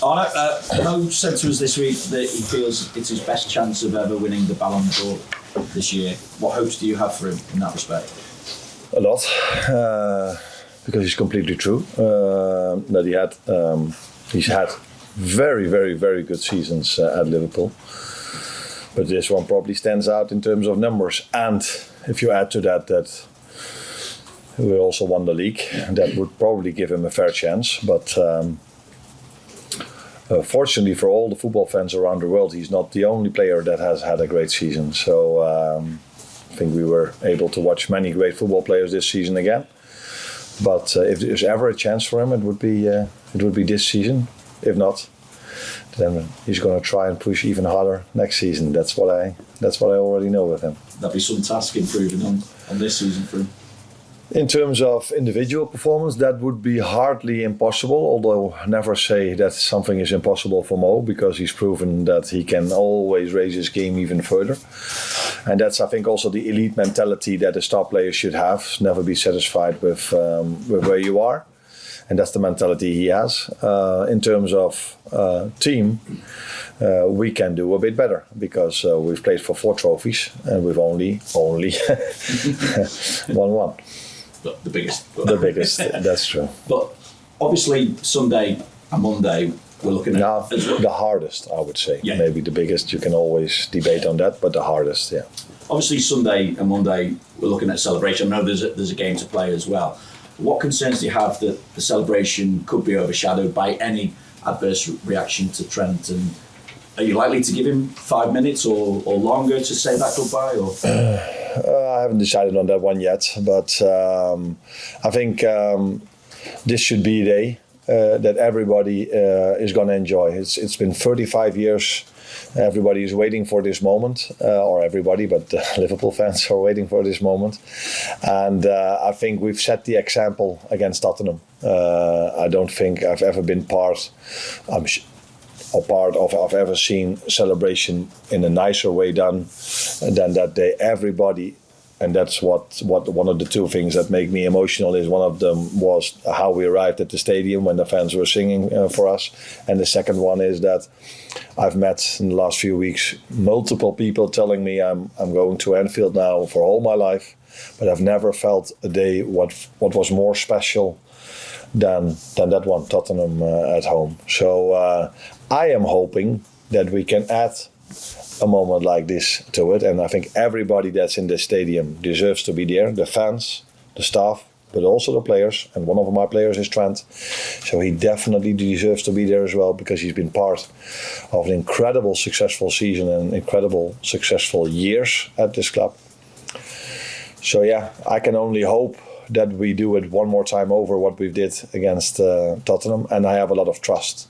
Arne, Mo said to us this week that he feels it's his best chance of ever winning the Ballon d'Or this year. What hopes do you have for him in that respect? A lot, because it's completely true that he's had very, very, very good seasons at Liverpool. But this one probably stands out in terms of numbers. And if you add to that we also won the league, that would probably give him a fair chance. But fortunately for all the football fans around the world, he's not the only player that has had a great season. So I think we were able to watch many great football players this season again. But if there's ever a chance for him, it would be this season. If not, then he's going to try and push even harder next season. That's what I already know with him. That'd be some task improving on this season for him. In terms of individual performance, that would be hardly impossible, although never say that something is impossible for Mo, because he's proven that he can always raise his game even further. And that's, I think, also the elite mentality that a star player should have. Never be satisfied with where you are. And that's the mentality he has. In terms of team, we can do a bit better, because we've played for 4 trophies and we've only won one. The biggest. The biggest, that's true. But obviously Sunday and Monday we're looking at the hardest, I would say. Yeah. Maybe the biggest, you can always debate on that, but the hardest, yeah. Obviously Sunday and Monday we're looking at celebration. I know there's a game to play as well. What concerns do you have that the celebration could be overshadowed by any adverse reaction to Trent? And are you likely to give him 5 minutes or longer to say that goodbye? Or I haven't decided on that one yet, but I think this should be a day that everybody is going to enjoy. It's been 35 years. Everybody is waiting for this moment, or everybody, but Liverpool fans are waiting for this moment. And I think we've set the example against Tottenham. I don't think I've ever been part of I've ever seen celebration in a nicer way done than that day. Everybody, and that's what one of the 2 things that make me emotional is. One of them was how we arrived at the stadium when the fans were singing for us, and the second one is that I've met in the last few weeks multiple people telling me I'm going to Anfield now for all my life, but I've never felt a day what was more special than that one, Tottenham at home. So I am hoping that we can add a moment like this to it, and I think everybody that's in the stadium deserves to be there, the fans, the staff, but also the players, and one of my players is Trent, so he definitely deserves to be there as well, because he's been part of an incredible successful season and incredible successful years at this club. So yeah, I can only hope that we do it one more time over what we did against Tottenham, and I have a lot of trust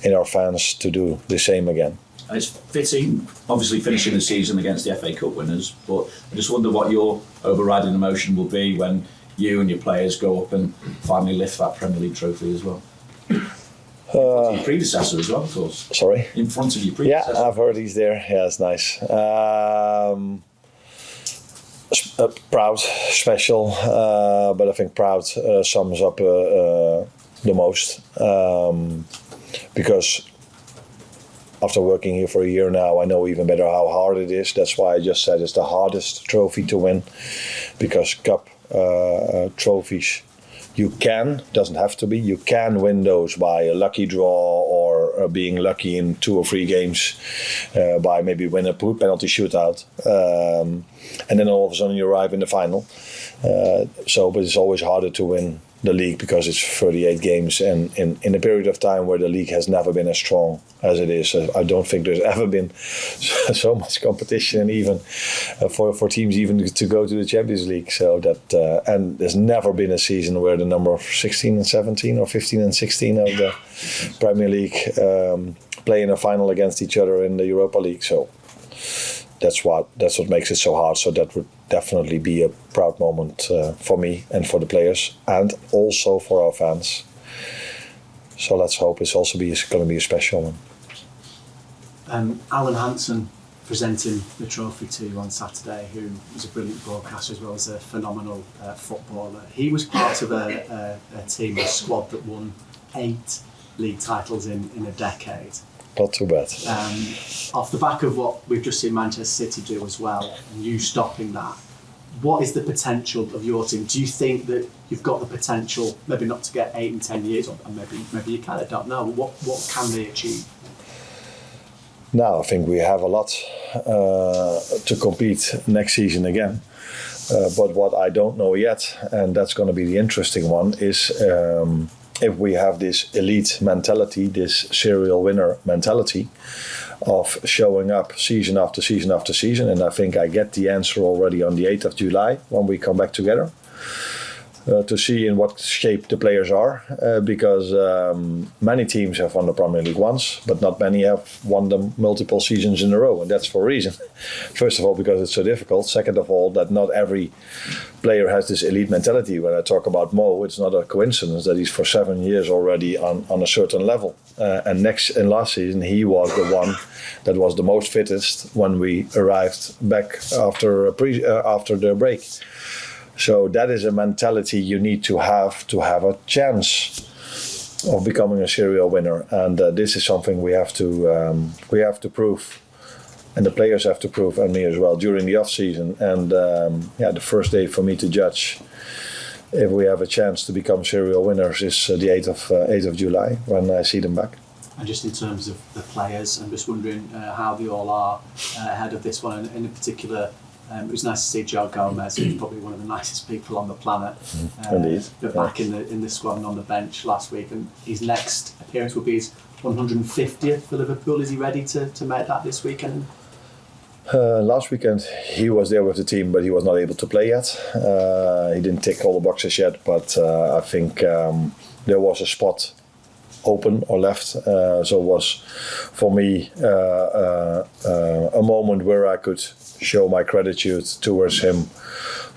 in our fans to do the same again. And it's fitting, obviously finishing the season against the FA Cup winners, but I just wonder what your overriding emotion will be when you and your players go up and finally lift that Premier League trophy as well. Your predecessor as well, of course. Sorry? In front of your predecessor. Yeah, I've heard he's there. Yeah, it's nice. Proud, special, but I think proud sums up the most, because after working here for a year now, I know even better how hard it is. That's why I just said it's the hardest trophy to win, because cup trophies, doesn't have to be, you can win those by a lucky draw or being lucky in 2 or 3 games by maybe win a penalty shootout, and then all of a sudden you arrive in the final. But it's always harder to win the league because it's 38 games, and in a period of time where the league has never been as strong as it is. I don't think there's ever been so much competition, even for teams even to go to the Champions League. So that and there's never been a season where the number of 16 and 17 or 15 and 16 of the Premier League play in a final against each other in the Europa League. So that's what makes it so hard. So that would definitely be a proud moment for me and for the players, and also for our fans. So let's hope it's also going to be a special one. Alan Hansen presenting the trophy to you on Saturday, who was a brilliant broadcaster as well as a phenomenal footballer. He was part of a team, a squad that won 8 league titles in a decade. Not too bad. Off the back of what we've just seen Manchester City do as well, and you stopping that, what is the potential of your team? Do you think that you've got the potential, maybe not to get 8 and 10 years, or maybe you can, I don't know. What can they achieve? Now I think we have a lot to compete next season again. But what I don't know yet, and that's going to be the interesting one, is if we have this elite mentality, this serial winner mentality of showing up season after season after season. And I think I get the answer already on the 8th of July when we come back together. To see in what shape the players are, because many teams have won the Premier League once, but not many have won them multiple seasons in a row, and that's for a reason. First of all, because it's so difficult. Second of all, that not every player has this elite mentality. When I talk about Mo, it's not a coincidence that he's for 7 years already on a certain level. And last season, he was the one that was the most fittest when we arrived back after the break. So that is a mentality you need to have a chance of becoming a serial winner, and this is something we have to prove, and the players have to prove, and me as well, during the off season. And the first day for me to judge if we have a chance to become serial winners is the 8th of July when I see them back. And just in terms of the players, I'm just wondering how they all are ahead of this one, and in particular. It was nice to see Joe Gomez, who's probably one of the nicest people on the planet. Indeed. But back in the squad and on the bench last week, and his next appearance will be his 150th for Liverpool. Is he ready to make that this weekend? Last weekend he was there with the team, but he was not able to play yet. He didn't tick all the boxes yet, but I think there was a spot open or left, so it was for me a moment where I could show my gratitude towards him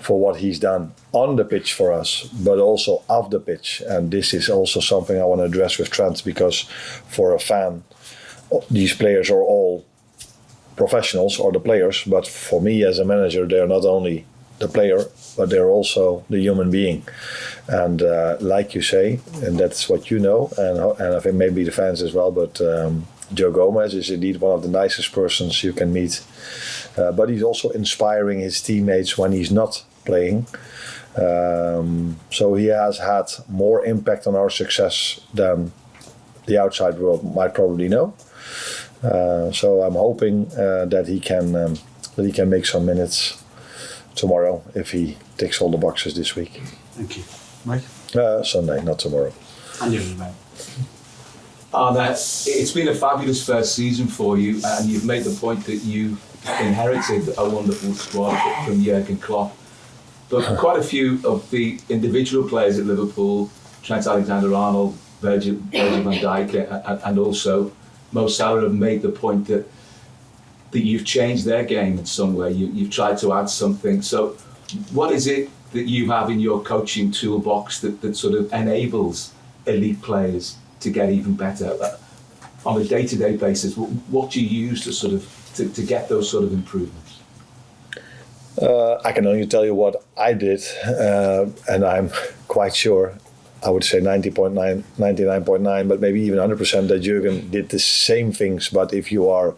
for what he's done on the pitch for us, but also off the pitch. And this is also something I want to address with Trent, because for a fan, these players are all professionals, or the players, but for me as a manager, they're not only the player, but they're also the human being. And like you say, and that's what you know, and I think maybe the fans as well, but Joe Gomez is indeed one of the nicest persons you can meet. But he's also inspiring his teammates when he's not playing. So he has had more impact on our success than the outside world might probably know. So I'm hoping that he can make some minutes tomorrow if he ticks all the boxes this week. Thank you, Mike. Sunday, not tomorrow. And you, mate. Arne, it's been a fabulous first season for you, and you've made the point that you inherited a wonderful squad from Jurgen Klopp. But quite a few of the individual players at Liverpool, Trent Alexander-Arnold, Virgil van Dijk, and also Mo Salah, have made the point that you've changed their game in some way. You've tried to add something. So what is it that you have in your coaching toolbox that sort of enables elite players to get even better on a day-to-day basis? What do you use to sort of to get those sort of improvements? I can only tell you what I did, and I'm quite sure, I would say 99.9, but maybe even 100% that Jurgen did the same things. But if you are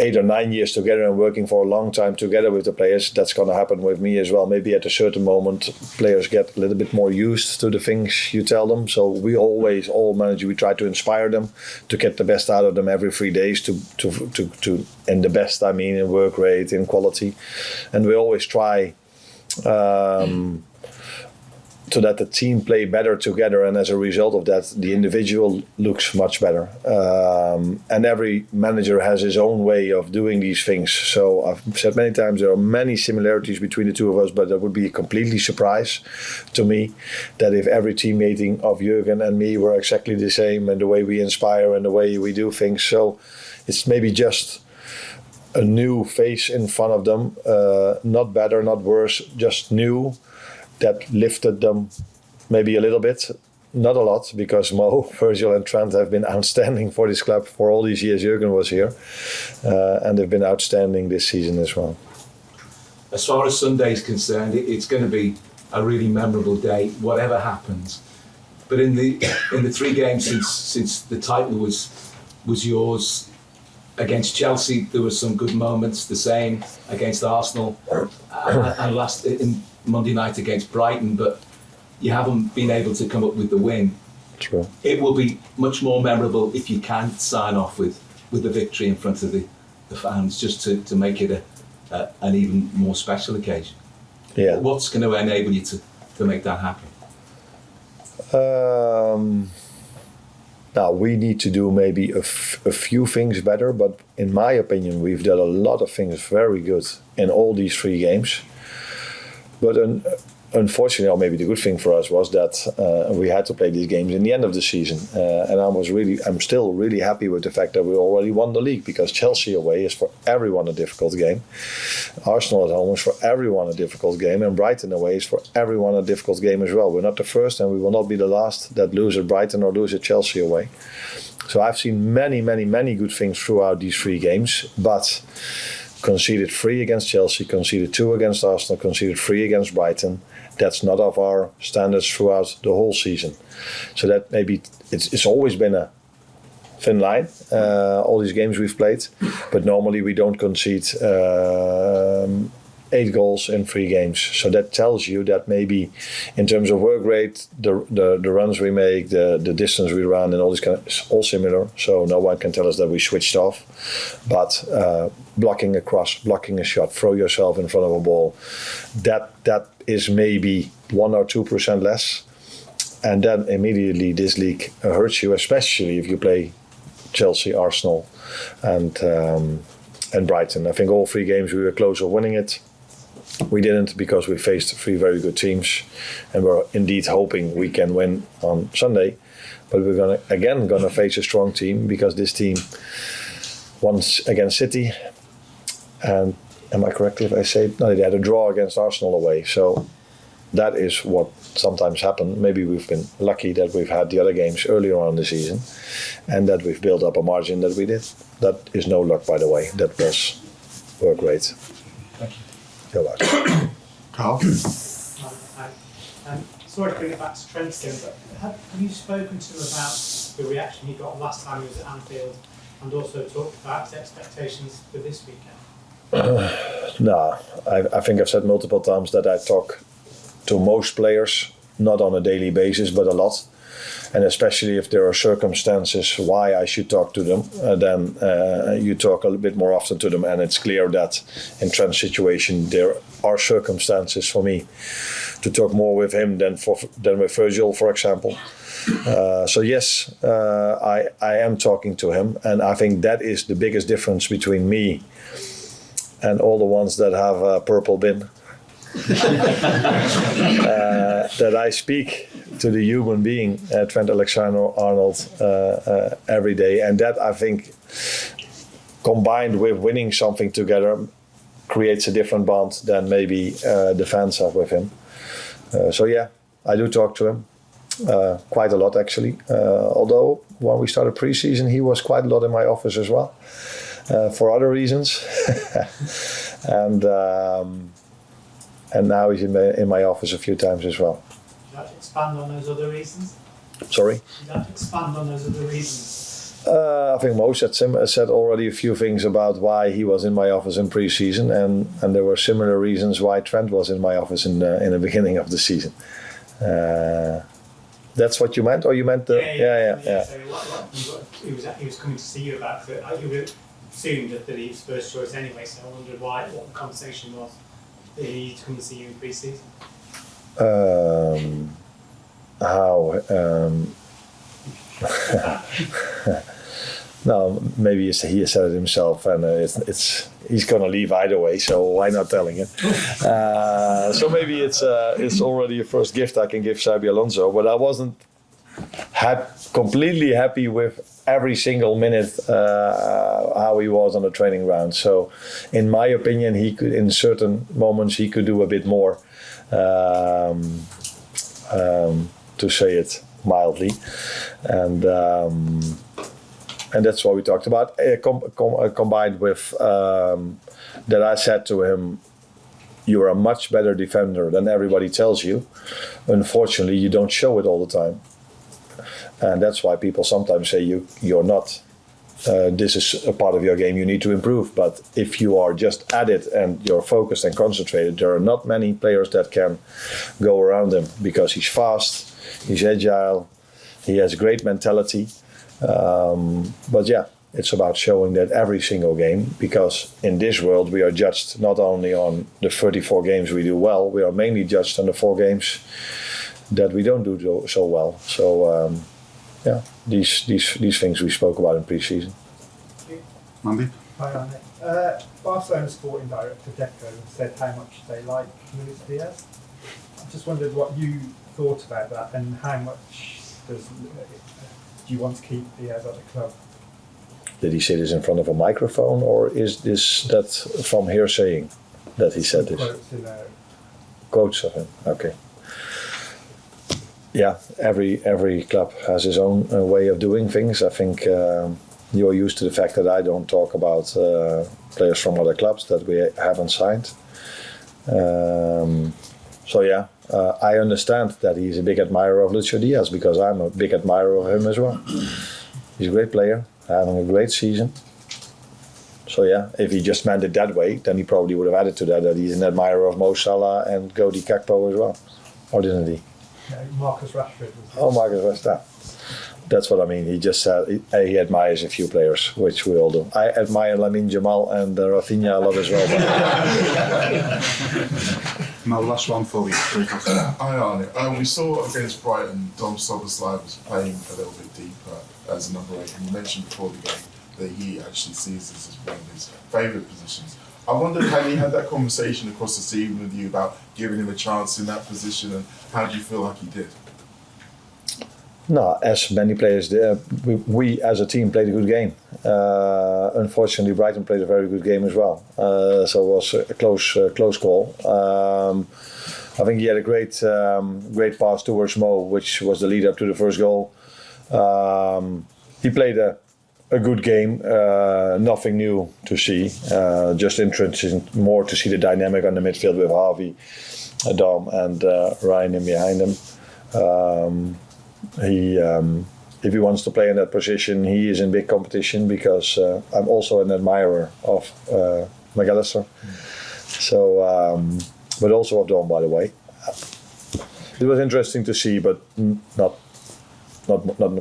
8 or 9 years together and working for a long time together with the players, that's going to happen with me as well. Maybe at a certain moment, players get a little bit more used to the things you tell them. So we always, all managers, we try to inspire them to get the best out of them every 3 days. To and the best, I mean, in work rate, in quality, and we always try. To let the team play better together, and as a result of that, the individual looks much better. And every manager has his own way of doing these things. So I've said many times there are many similarities between the two of us, but that would be a completely surprise to me that if every team meeting of Jurgen and me were exactly the same, and the way we inspire and the way we do things. So it's maybe just a new face in front of them, not better, not worse, just new. That lifted them maybe a little bit, not a lot, because Mo, Virgil and Trent have been outstanding for this club for all these years Jurgen was here, and they've been outstanding this season as well. As far as Sunday is concerned, it's going to be a really memorable day, whatever happens. But in the 3 games since the title was yours, against Chelsea there were some good moments. The same against Arsenal, and last in Monday night against Brighton. But you haven't been able to come up with the win. True. It will be much more memorable if you can sign off with the victory in front of the fans, just to make it an even more special occasion. Yeah. What's going to enable you to make that happen? Now we need to do maybe a few things better, but in my opinion, we've done a lot of things very good in all these 3 games. But unfortunately, or maybe the good thing for us was that we had to play these games in the end of the season, and I'm still really happy with the fact that we already won the league, because Chelsea away is for everyone a difficult game, Arsenal at home is for everyone a difficult game, and Brighton away is for everyone a difficult game as well. We're not the first, and we will not be the last that lose at Brighton or lose at Chelsea away. So I've seen many good things throughout these 3 games, but conceded 3 against Chelsea, conceded 2 against Arsenal, conceded 3 against Brighton. That's not of our standards throughout the whole season. So that maybe it's always been a thin line, all these games we've played. But normally we don't concede 8 goals in 3 games. So that tells you that maybe in terms of work rate, the runs we make, the distance we run, and all this kind of, is all similar. So no one can tell us that we switched off. But blocking a cross, blocking a shot, throw yourself in front of a ball, that is maybe 1 or 2% less. And then immediately this league hurts you, especially if you play Chelsea, Arsenal, and Brighton. I think all 3 games we were close of winning it. We didn't, because we faced 3 very good teams, and we're indeed hoping we can win on Sunday. But we're gonna face a strong team, because this team won against City, and am I correct if I say no? They had a draw against Arsenal away. So that is what sometimes happens. Maybe we've been lucky that we've had the other games earlier on in the season, and that we've built up a margin that we did. That is no luck, by the way. That was work rate. Thank you. You're welcome. Carl? Sorry to bring it back to Trent again, but have you spoken to him about the reaction he got last time he was at Anfield, and also talked about his expectations for this weekend? No, I think I've said multiple times that I talk to most players, not on a daily basis, but a lot. And especially if there are circumstances why I should talk to them, then you talk a little bit more often to them. And it's clear that in Trent's situation, there are circumstances for me to talk more with him than with Virgil, for example. So yes, I am talking to him, and I think that is the biggest difference between me and all the ones that have a purple bin. That I speak to the human being, Trent Alexander-Arnold, every day, and that, I think, combined with winning something together, creates a different bond than maybe the fans have with him. So yeah, I do talk to him quite a lot, actually. Although when we started pre-season, he was quite a lot in my office as well, for other reasons. And now he's in my office a few times as well. Would you like to expand on those other reasons? Sorry? Would you like to expand on those other reasons? I think Mo said already a few things about why he was in my office in pre-season, and there were similar reasons why Trent was in my office in the beginning of the season. That's what you meant, or you meant the? Yeah. So he was coming to see you about it. You assumed that he was first choice anyway, so I wondered what the conversation was. Did he need to come and see you in pre-season? How? No, maybe he said it himself, and he's gonna leave either way. So why not telling him? So maybe it's already a first gift I can give Xabi Alonso, but I wasn't completely happy with every single minute how he was on the training ground. So in my opinion, he could, in certain moments, he could do a bit more, to say it mildly, and that's what we talked about, combined with that I said to him, you're a much better defender than everybody tells you. Unfortunately, you don't show it all the time. And that's why people sometimes say you're not. This is a part of your game you need to improve. But if you are just at it and you're focused and concentrated, there are not many players that can go around him because he's fast, he's agile, he has great mentality. But yeah, it's about showing that every single game, because in this world we are judged not only on the 34 games we do well, we are mainly judged on the 4 games that we don't do so well. So yeah, these things we spoke about in pre-season. Mandy? Hi, Arne. Barcelona sporting director Deco said how much they like Luis Diaz. I just wondered what you thought about that and how much do you want to keep Diaz at the club? Did he say this in front of a microphone, or is that from hearsaying that he said this? Quotes in a Quotes of him. Okay. Yeah, every club has his own way of doing things. I think you're used to the fact that I don't talk about players from other clubs that we haven't signed. So yeah, I understand that he's a big admirer of Lucho Diaz, because I'm a big admirer of him as well. He's a great player, having a great season. So yeah, if he just meant it that way, then he probably would have added to that he's an admirer of Mo Salah and Cody Gakpo as well. Or didn't he? Marcus Rashford. Oh, Marcus Rashford. That's what I mean. He just said he admires a few players, which we all do. I admire Lamine Jamal and Rafinha a lot as well. Now, last one for you. Hi Arne. We saw against Brighton, Dom Szoboszlai was playing a little bit deeper as a number 8, and you mentioned before the game that he actually sees this as one of his favourite positions. I wondered, had he had that conversation across the season with you about giving him a chance in that position, and how do you feel like he did? No, as many players did, we as a team played a good game. Unfortunately, Brighton played a very good game as well. So it was a close call. I think he had a great pass towards Mo, which was the lead up to the first goal. He played a good game, nothing new to see. Just interesting more to see the dynamic on the midfield with Harvey, Dom, and Ryan in behind him. If he wants to play in that position, he is in big competition, because I'm also an admirer of McAllister. So, but also of Dom, by the way. It was interesting to see, but not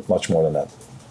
much more than that.